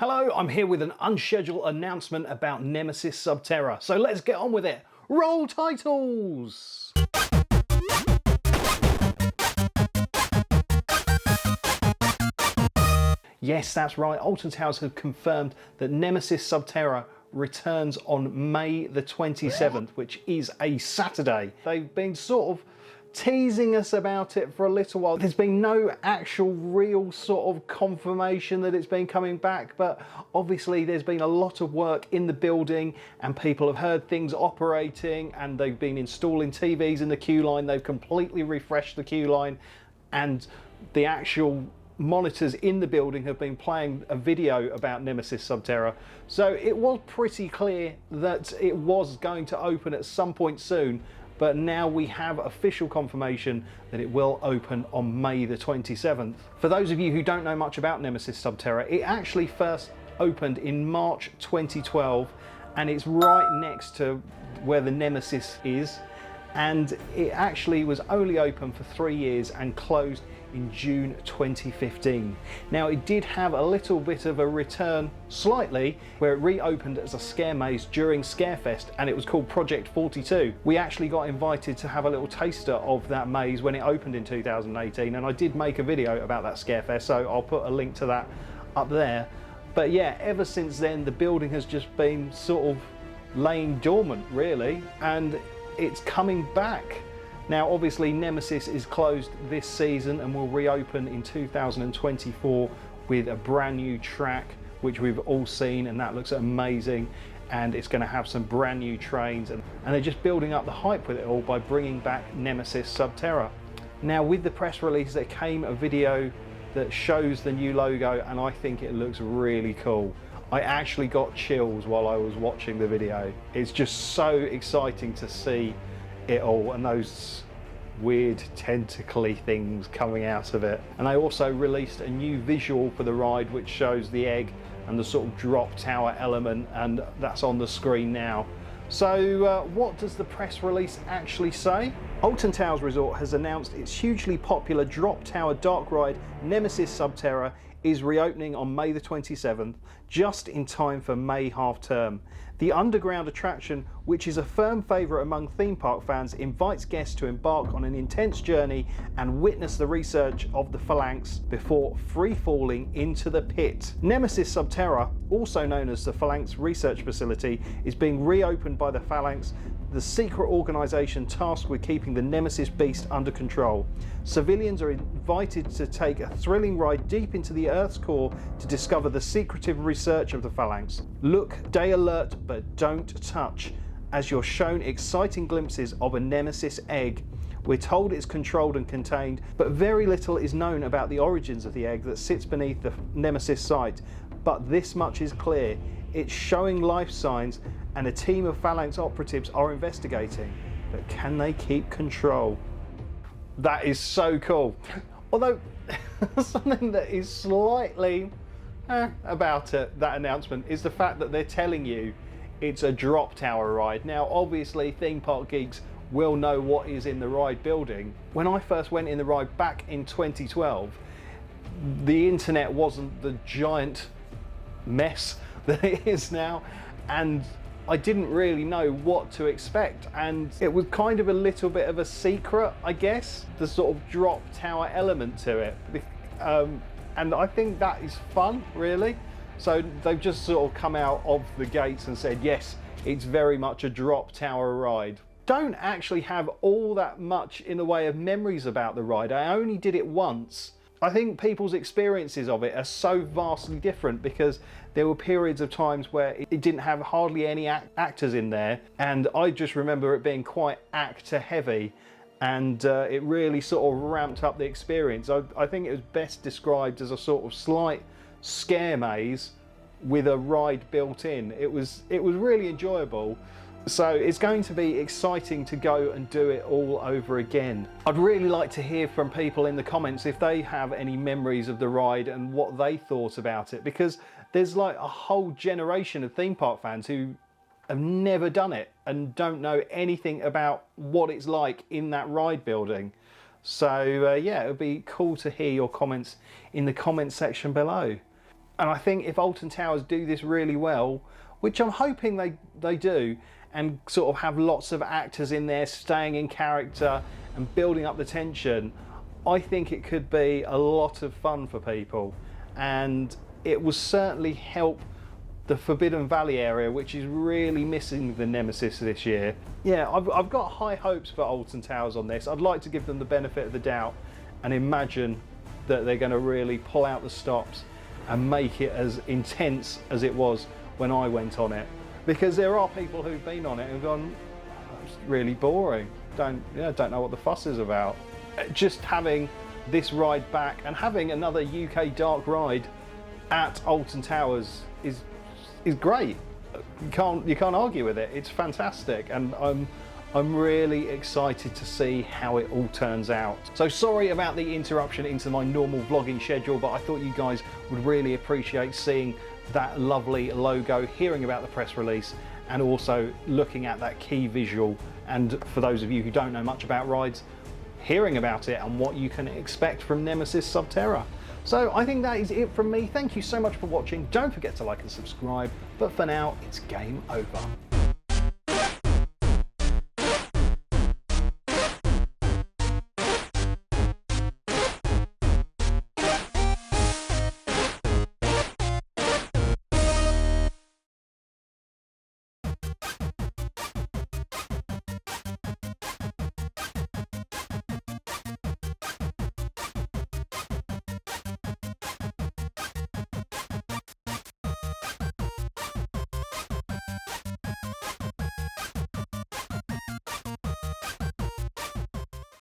Hello, I'm here with an unscheduled announcement about Nemesis Sub-Terra. So let's get on with it. Roll titles! Yes, that's right. Alton Towers have confirmed that Nemesis Sub-Terra returns on May the 27th, which is a Saturday. They've been sort of teasing us about it for a little while. There's been no actual real sort of confirmation that it's been coming back, but obviously there's been a lot of work in the building and people have heard things operating and they've been installing TVs in the queue line. They've completely refreshed the queue line and the actual monitors in the building have been playing a video about Nemesis Sub-Terra. So it was pretty clear that it was going to open at some point soon, but now we have official confirmation that it will open on May the 27th. For those of you who don't know much about Nemesis Sub-Terra, it actually first opened in March 2012 and it's right next to where the Nemesis is, and it actually was only open for 3 years and closed in June 2015. Now it did have a little bit of a return slightly, where it reopened as a scare maze during Scarefest and it was called Project 42. We actually got invited to have a little taster of that maze when it opened in 2018, and I did make a video about that Scarefest, so I'll put a link to that up there. But yeah, ever since then the building has just been sort of laying dormant really, and it's coming back. Now obviously Nemesis is closed this season and will reopen in 2024 with a brand new track which we've all seen, and that looks amazing, and it's going to have some brand new trains, and they're just building up the hype with it all by bringing back Nemesis Sub-Terra. Now with the press release there came a video that shows the new logo and I think it looks really cool. I actually got chills while I was watching the video. It's just so exciting to see it all and those weird tentacly things coming out of it. And they also released a new visual for the ride which shows the egg and the sort of drop tower element, and that's on the screen now. So what does the press release actually say? Alton Towers Resort has announced its hugely popular drop tower dark ride Nemesis Sub-Terra is reopening on May the 27th, just in time for May half term. The underground attraction, which is a firm favourite among theme park fans, invites guests to embark on an intense journey and witness the research of the Phalanx before free-falling into the pit. Nemesis Sub-Terra, also known as the Phalanx Research Facility, is being reopened by the Phalanx, the secret organisation tasked with keeping the Nemesis beast under control. Civilians are invited to take a thrilling ride deep into the Earth's core to discover the secretive research of the Phalanx. Look, stay alert, but don't touch, as you're shown exciting glimpses of a Nemesis egg. We're told it's controlled and contained, but very little is known about the origins of the egg that sits beneath the Nemesis site. But this much is clear: it's showing life signs and a team of Phalanx operatives are investigating. But can they keep control? That is so cool. Although something that is slightly about it, that announcement, is the fact that they're telling you it's a drop tower ride. Now obviously theme park geeks will know what is in the ride building. When I first went in the ride back in 2012, the internet wasn't the giant mess that it is now, and I didn't really know what to expect, and it was kind of a little bit of a secret, I guess, the sort of drop tower element to it, and I think that is fun really. So they've just sort of come out of the gates and said yes, it's very much a drop tower ride. Don't actually have all that much in the way of memories about the ride. I only did it once. I think people's experiences of it are so vastly different because there were periods of times where it didn't have hardly any actors in there, and I just remember it being quite actor heavy, and it really sort of ramped up the experience. I think it was best described as a sort of slight scare maze with a ride built in. It was really enjoyable. So it's going to be exciting to go and do it all over again. I'd really like to hear from people in the comments if they have any memories of the ride and what they thought about it, because there's like a whole generation of theme park fans who have never done it and don't know anything about what it's like in that ride building. So yeah, it would be cool to hear your comments in the comment section below. And I think if Alton Towers do this really well, which I'm hoping they do, and sort of have lots of actors in there staying in character and building up the tension, I think it could be a lot of fun for people. And it will certainly help the Forbidden Valley area, which is really missing the Nemesis this year. Yeah, I've got high hopes for Alton Towers on this. I'd like to give them the benefit of the doubt and imagine that they're going to really pull out the stops and make it as intense as it was when I went on it. Because there are people who've been on it and gone, oh, it's really boring. Don't know what the fuss is about. Just having this ride back and having another UK dark ride at Alton Towers is great. You can't argue with it. It's fantastic, and I'm really excited to see how it all turns out. So sorry about the interruption into my normal vlogging schedule, but I thought you guys would really appreciate seeing that lovely logo, hearing about the press release, and also looking at that key visual. And for those of you who don't know much about rides, hearing about it and what you can expect from Nemesis Sub-Terra. So I think that is it from me. Thank you so much for watching. Don't forget to like and subscribe. But for now, it's game over.